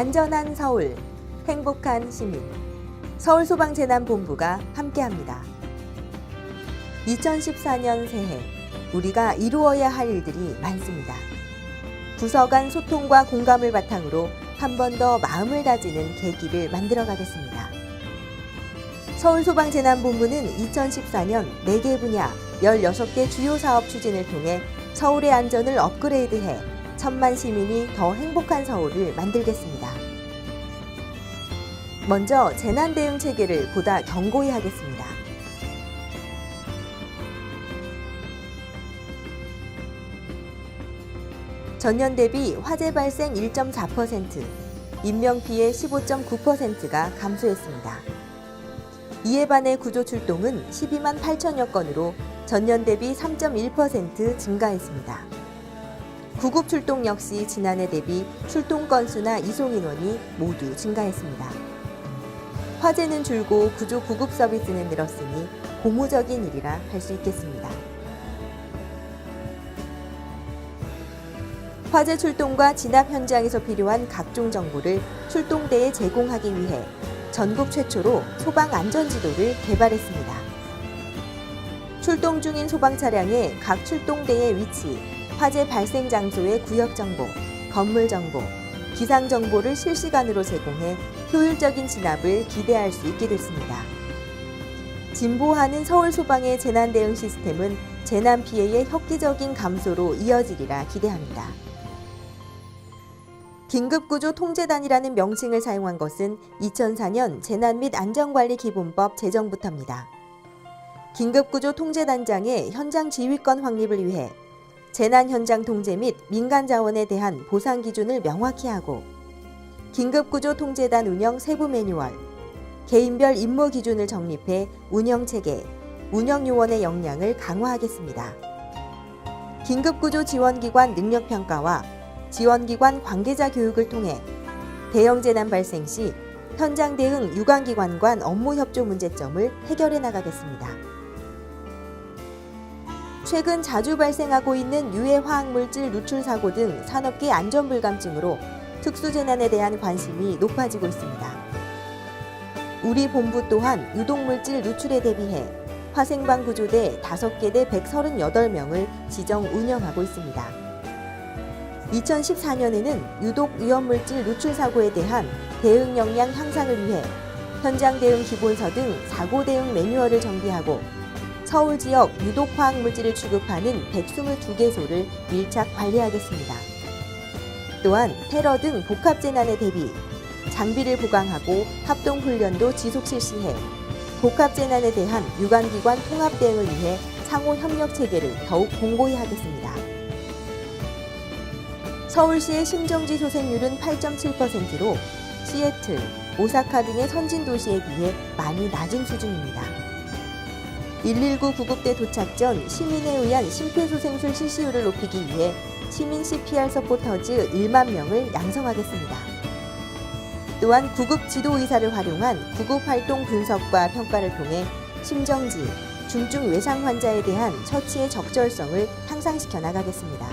안전한 서울, 행복한 시민. 서울소방재난본부가 함께합니다. 2014년 새해, 우리가 이루어야 할 일들이 많습니다. 부서 간 소통과 공감을 바탕으로 한 번 더 마음을 다지는 계기를 만들어 가겠습니다. 서울소방재난본부는 2014년 4개 분야 16개 주요 사업 추진을 통해 서울의 안전을 업그레이드해 1000만 시민이 더 행복한 서울을 만들겠습니다. 먼저 재난 대응 체계를 보다 견고히 하겠습니다. 전년 대비 화재 발생 1.4%, 인명피해 15.9%가 감소했습니다. 이에 반해 구조 출동은 12만 8천여 건으로 전년 대비 3.1% 증가했습니다. 구급 출동 역시 지난해 대비 출동 건수나 이송 인원이 모두 증가했습니다. 화재는 줄고 구조 구급 서비스는 늘었으니 고무적인 일이라 할 수 있겠습니다. 화재 출동과 진압 현장에서 필요한 각종 정보를 출동대에 제공하기 위해 전국 최초로 소방 안전지도를 개발했습니다. 출동 중인 소방 차량의 각 출동대의 위치, 화재 발생 장소의 구역 정보, 건물 정보, 기상 정보를 실시간으로 제공해 효율적인 진압을 기대할 수 있게 됐습니다. 진보하는 서울 소방의 재난 대응 시스템은 재난 피해의 획기적인 감소로 이어지리라 기대합니다. 긴급구조 통제단이라는 명칭을 사용한 것은 2004년 재난 및 안전관리 기본법 제정부터입니다. 긴급구조 통제단장의 현장 지휘권 확립을 위해 재난 현장 통제 및 민간 자원에 대한 보상 기준을 명확히 하고 긴급구조 통제단 운영 세부 매뉴얼, 개인별 임무 기준을 정립해 운영 체계, 운영 요원의 역량을 강화하겠습니다. 긴급구조 지원기관 능력 평가와 지원기관 관계자 교육을 통해 대형 재난 발생 시 현장 대응 유관기관 간 업무 협조 문제점을 해결해 나가겠습니다. 최근 자주 발생하고 있는 유해 화학물질 누출 사고 등 산업계 안전불감증으로 특수재난에 대한 관심이 높아지고 있습니다. 우리 본부 또한 유독물질 누출에 대비해 화생방 구조대 5개대 138명을 지정 운영하고 있습니다. 2014년에는 유독 위험물질 누출 사고에 대한 대응 역량 향상을 위해 현장 대응 기본서 등 사고 대응 매뉴얼을 정비하고 서울 지역 유독 화학물질을 취급하는 122개소를 밀착 관리하겠습니다. 또한 테러 등 복합재난에 대비 장비를 보강하고 합동훈련도 지속 실시해 복합재난에 대한 유관기관 통합 대응을 위해 상호 협력 체계를 더욱 공고히 하겠습니다. 서울시의 심정지 소생률은 8.7%로 시애틀, 오사카 등의 선진 도시에 비해 많이 낮은 수준입니다. 119 구급대 도착 전 시민에 의한 심폐소생술 실시율을 높이기 위해 시민 CPR 서포터즈 1만 명을 양성하겠습니다. 또한 구급 지도의사를 활용한 구급활동 분석과 평가를 통해 심정지, 중증 외상 환자에 대한 처치의 적절성을 향상시켜 나가겠습니다.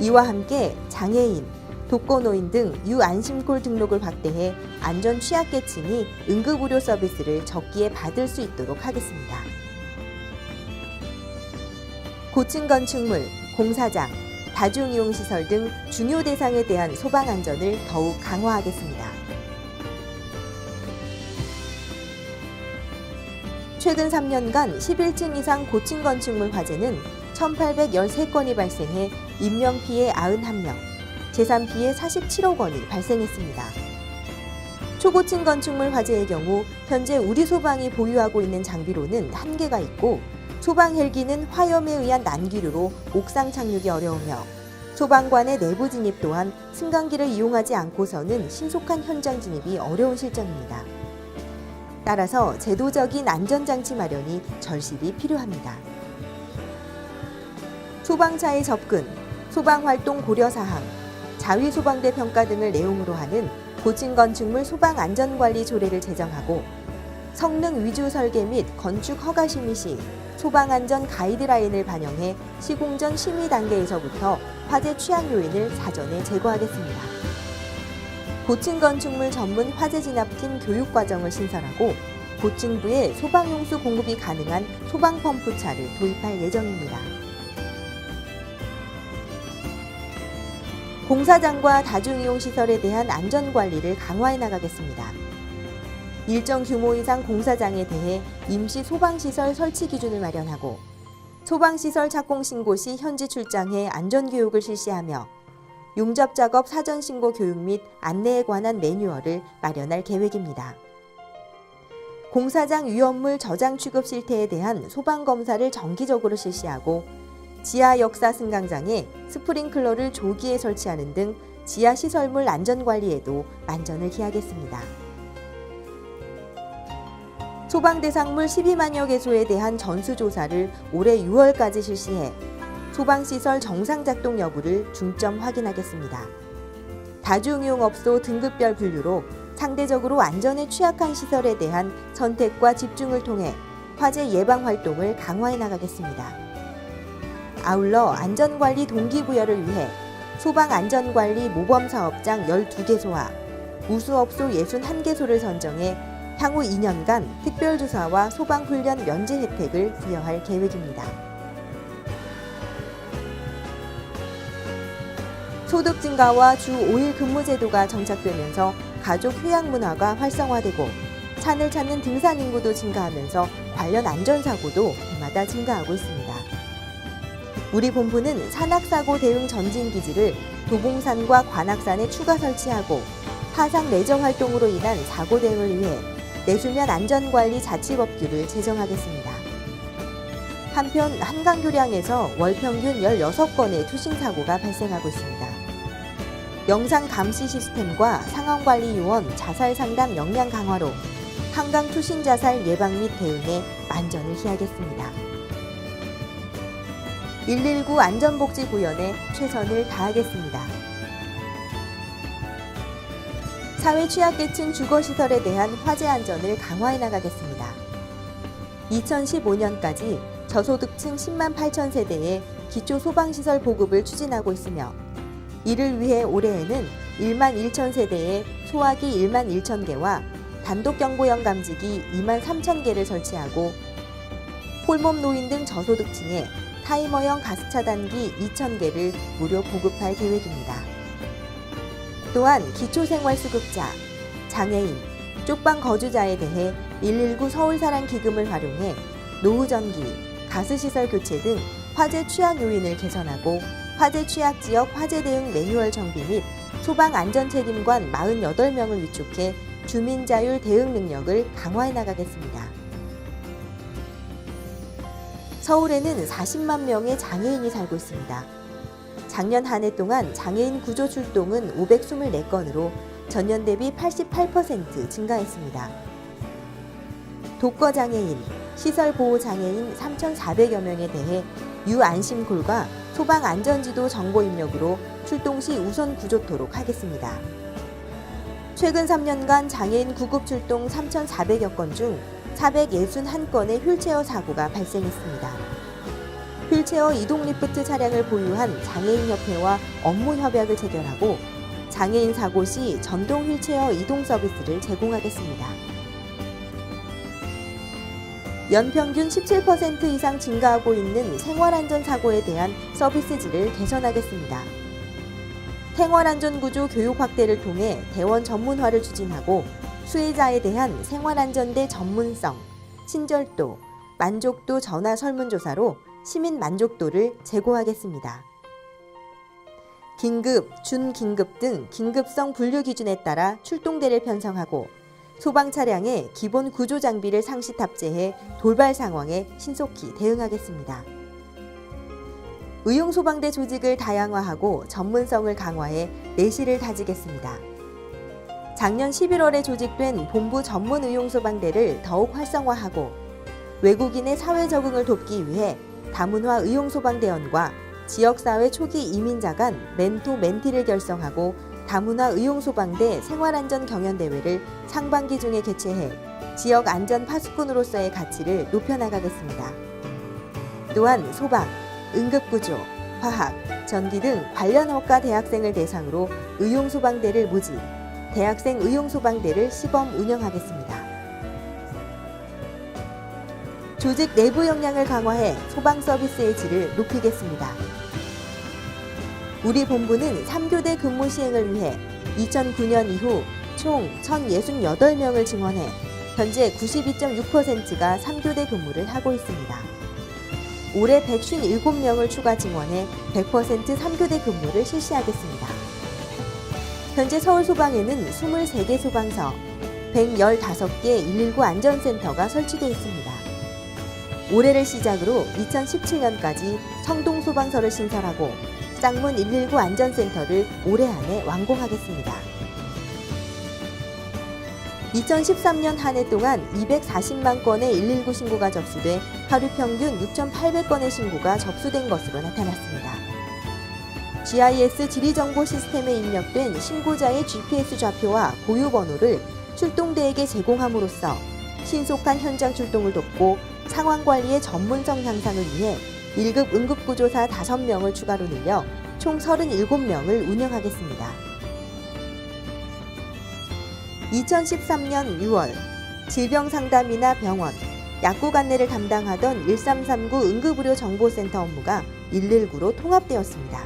이와 함께 장애인, 독거노인 등 유안심콜 등록을 확대해 안전 취약계층이 응급의료 서비스를 적기에 받을 수 있도록 하겠습니다. 고층 건축물, 공사장, 다중이용시설 등 중요 대상에 대한 소방 안전을 더욱 강화하겠습니다. 최근 3년간 11층 이상 고층 건축물 화재는 1,813건이 발생해 인명피해 91명, 재산피해 47억 원이 발생했습니다. 초고층 건축물 화재의 경우 현재 우리 소방이 보유하고 있는 장비로는 한계가 있고 소방 헬기는 화염에 의한 난기류로 옥상 착륙이 어려우며 소방관의 내부 진입 또한 승강기를 이용하지 않고서는 신속한 현장 진입이 어려운 실정입니다. 따라서 제도적인 안전장치 마련이 절실히 필요합니다. 소방차의 접근, 소방활동 고려사항, 자위소방대 평가 등을 내용으로 하는 고층 건축물 소방안전관리 조례를 제정하고 성능 위주 설계 및 건축 허가 심의 시 소방안전 가이드라인을 반영해 시공전 심의 단계에서부터 화재 취약 요인을 사전에 제거하겠습니다. 고층 건축물 전문 화재 진압팀 교육과정을 신설하고 고층부에 소방용수 공급이 가능한 소방펌프차를 도입할 예정입니다. 공사장과 다중이용시설에 대한 안전관리를 강화해 나가겠습니다. 일정 규모 이상 공사장에 대해 임시 소방시설 설치 기준을 마련하고 소방시설 착공 신고 시 현지 출장해 안전교육을 실시하며 용접작업 사전신고 교육 및 안내에 관한 매뉴얼을 마련할 계획입니다. 공사장 위험물 저장 취급 실태에 대한 소방검사를 정기적으로 실시하고 지하 역사 승강장에 스프링클러를 조기에 설치하는 등 지하 시설물 안전관리에도 만전을 기하겠습니다. 소방대상물 12만여 개소에 대한 전수조사를 올해 6월까지 실시해 소방시설 정상작동 여부를 중점 확인하겠습니다. 다중이용업소 등급별 분류로 상대적으로 안전에 취약한 시설에 대한 선택과 집중을 통해 화재 예방 활동을 강화해 나가겠습니다. 아울러 안전관리 동기부여를 위해 소방안전관리 모범사업장 12개소와 우수업소 61개소를 선정해 향후 2년간 특별조사와 소방훈련 면제 혜택을 부여할 계획입니다. 소득 증가와 주 5일 근무 제도가 정착되면서 가족 휴양 문화가 활성화되고 산을 찾는 등산 인구도 증가하면서 관련 안전사고도 해마다 증가하고 있습니다. 우리 본부는 산악사고 대응 전진기지를 도봉산과 관악산에 추가 설치하고 하상 내정 활동으로 인한 사고 대응을 위해 내수면 안전관리 자치법규를 제정하겠습니다. 한편 한강교량에서 월 평균 16건의 투신사고가 발생하고 있습니다. 영상 감시 시스템과 상황관리 요원 자살 상담 역량 강화로 한강 투신 자살 예방 및 대응에 만전을 기하겠습니다. 119 안전복지 구현에 최선을 다하겠습니다. 사회 취약계층 주거시설에 대한 화재 안전을 강화해 나가겠습니다. 2015년까지 저소득층 10만 8천 세대의 기초 소방시설 보급을 추진하고 있으며 이를 위해 올해에는 1만 1천 세대의 소화기 1만 1천 개와 단독경보형 감지기 2만 3천 개를 설치하고 홀몸 노인 등 저소득층에 타이머형 가스차단기 2천 개를 무료 보급할 계획입니다. 또한 기초생활수급자, 장애인, 쪽방 거주자에 대해 119 서울사랑 기금을 활용해 노후전기, 가스시설 교체 등 화재 취약 요인을 개선하고 화재 취약 지역 화재 대응 매뉴얼 정비 및 소방안전책임관 48명을 위촉해 주민자율 대응 능력을 강화해 나가겠습니다. 서울에는 40만 명의 장애인이 살고 있습니다. 작년 한 해 동안 장애인 구조 출동은 524건으로 전년 대비 88% 증가했습니다. 독거장애인, 시설보호장애인 3,400여 명에 대해 유안심콜과 소방안전지도 정보 입력으로 출동 시 우선 구조토록 하겠습니다. 최근 3년간 장애인 구급 출동 3,400여 건 중 461건의 휠체어 사고가 발생했습니다. 휠체어 이동 리프트 차량을 보유한 장애인협회와 업무 협약을 체결하고 장애인 사고 시 전동 휠체어 이동 서비스를 제공하겠습니다. 연평균 17% 이상 증가하고 있는 생활안전사고에 대한 서비스질을 개선하겠습니다. 생활안전구조 교육 확대를 통해 대원 전문화를 추진하고 수혜자에 대한 생활안전대 전문성, 친절도, 만족도 전화 설문조사로 시민 만족도를 제고하겠습니다. 긴급, 준긴급 등 긴급성 분류 기준에 따라 출동대를 편성하고 소방 차량에 기본 구조 장비를 상시 탑재해 돌발 상황에 신속히 대응하겠습니다. 의용소방대 조직을 다양화하고 전문성을 강화해 내실을 다지겠습니다. 작년 11월에 조직된 본부 전문 의용소방대를 더욱 활성화하고 외국인의 사회 적응을 돕기 위해 다문화 의용소방대원과 지역사회 초기 이민자 간 멘토 멘티를 결성하고 다문화 의용소방대 생활안전 경연대회를 상반기 중에 개최해 지역 안전 파수꾼으로서의 가치를 높여나가겠습니다. 또한 소방, 응급구조, 화학, 전기 등 관련 학과 대학생을 대상으로 의용소방대를 모집, 대학생 의용소방대를 시범 운영하겠습니다. 조직 내부 역량을 강화해 소방 서비스의 질을 높이겠습니다. 우리 본부는 3교대 근무 시행을 위해 2009년 이후 총 1,068명을 증원해 현재 92.6%가 3교대 근무를 하고 있습니다. 올해 157명을 추가 증원해 100% 3교대 근무를 실시하겠습니다. 현재 서울소방에는 23개 소방서, 115개 119 안전센터가 설치되어 있습니다. 올해를 시작으로 2017년까지 성동소방서를 신설하고 쌍문 119 안전센터를 올해 안에 완공하겠습니다. 2013년 한 해 동안 240만 건의 119 신고가 접수돼 하루 평균 6,800건의 신고가 접수된 것으로 나타났습니다. GIS 지리정보 시스템에 입력된 신고자의 GPS 좌표와 고유 번호를 출동대에게 제공함으로써 신속한 현장 출동을 돕고 상황 관리의 전문성 향상을 위해 1급 응급구조사 5명을 추가로 늘려 총 37명을 운영하겠습니다. 2013년 6월 질병상담이나 병원, 약국 안내를 담당하던 1339 응급의료 정보센터 업무가 119로 통합되었습니다.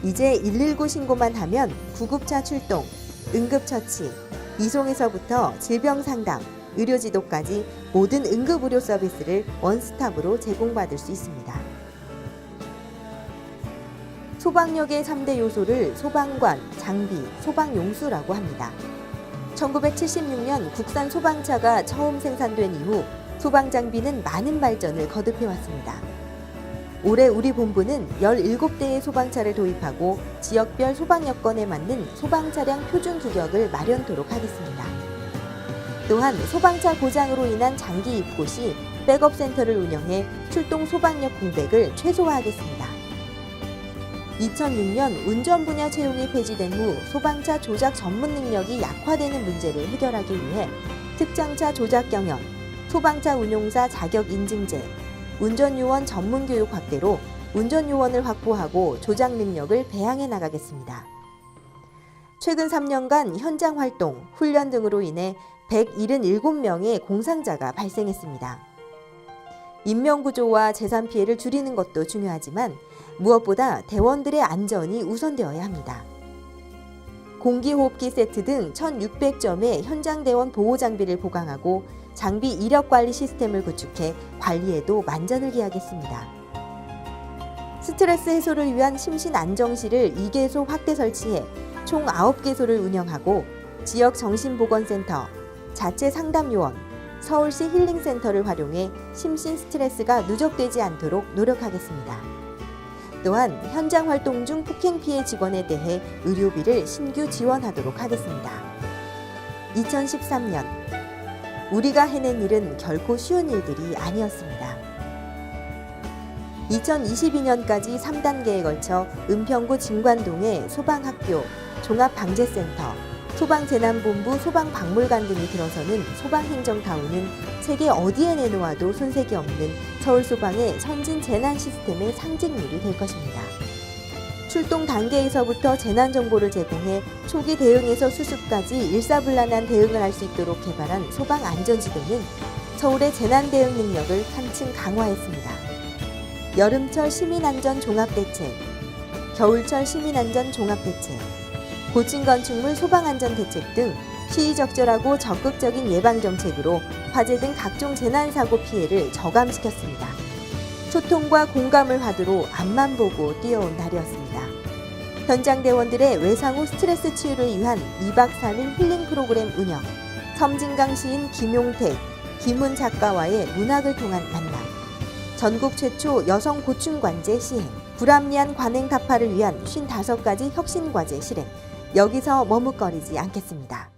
이제 119 신고만 하면 구급차 출동, 응급처치, 이송에서부터 질병상담, 의료지도까지 모든 응급의료 서비스를 원스톱으로 제공받을 수 있습니다. 소방력의 3대 요소를 소방관, 장비, 소방용수라고 합니다. 1976년 국산 소방차가 처음 생산된 이후 소방장비는 많은 발전을 거듭해왔습니다. 올해 우리 본부는 17대의 소방차를 도입하고 지역별 소방 여건에 맞는 소방차량 표준 규격을 마련토록 하겠습니다. 또한 소방차 고장으로 인한 장기 입고 시 백업센터를 운영해 출동 소방력 공백을 최소화하겠습니다. 2006년 운전 분야 채용이 폐지된 후 소방차 조작 전문 능력이 약화되는 문제를 해결하기 위해 특장차 조작 경연, 소방차 운용사 자격 인증제, 운전요원 전문 교육 확대로 운전요원을 확보하고 조작 능력을 배양해 나가겠습니다. 최근 3년간 현장 활동, 훈련 등으로 인해 177명의 공상자가 발생했습니다. 인명구조와 재산 피해를 줄이는 것도 중요하지만 무엇보다 대원들의 안전이 우선되어야 합니다. 공기호흡기 세트 등 1,600점의 현장 대원 보호 장비를 보강하고 장비 이력 관리 시스템을 구축해 관리에도 만전을 기하겠습니다. 스트레스 해소를 위한 심신 안정실을 2개소 확대 설치해 총 9개소를 운영하고 지역 정신보건센터, 자체 상담요원, 서울시 힐링센터를 활용해 심신 스트레스가 누적되지 않도록 노력하겠습니다. 또한 현장 활동 중 폭행 피해 직원에 대해 의료비를 신규 지원하도록 하겠습니다. 2013년 우리가 해낸 일은 결코 쉬운 일들이 아니었습니다. 2022년까지 3단계에 걸쳐 은평구 진관동의 소방학교, 종합방재센터, 소방재난본부, 소방박물관 등이 들어서는 소방행정타운은 세계 어디에 내놓아도 손색이 없는 서울소방의 선진 재난 시스템의 상징물이 될 것입니다. 출동 단계에서부터 재난정보를 제공해 초기 대응에서 수습까지 일사불란한 대응을 할 수 있도록 개발한 소방안전지도는 서울의 재난대응 능력을 한층 강화했습니다. 여름철 시민안전 종합대책, 겨울철 시민안전 종합대책, 고층 건축물 소방안전 대책 등 시의적절하고 적극적인 예방정책으로 화재 등 각종 재난사고 피해를 저감시켰습니다. 소통과 공감을 화두로 앞만 보고 뛰어온 날이었습니다. 현장 대원들의 외상 후 스트레스 치유를 위한 2박 3일 힐링 프로그램 운영, 섬진강 시인 김용택, 김은 작가와의 문학을 통한 만남, 전국 최초 여성 고충관제 시행, 불합리한 관행 타파를 위한 55가지 혁신과제 실행, 여기서 머뭇거리지 않겠습니다.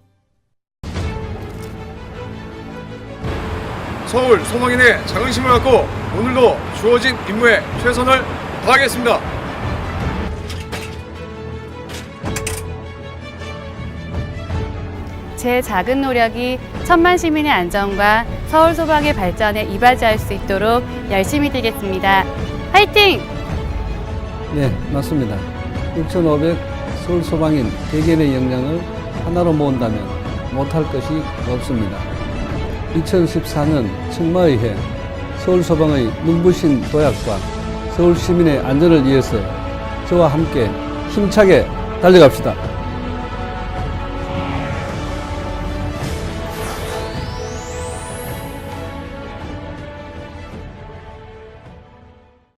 서울 소방인의 자긍심을 갖고 오늘도 주어진 임무에 최선을 다하겠습니다. 제 작은 노력이 천만 시민의 안전과 서울 소방의 발전에 이바지할 수 있도록 열심히 뛰겠습니다. 화이팅! 네, 맞습니다. 6,500 서울 소방인 100개의 역량을 하나로 모은다면 못할 것이 없습니다. 2014년 청마의 해, 서울소방의 눈부신 도약과 서울 시민의 안전을 위해서 저와 함께 힘차게 달려갑시다.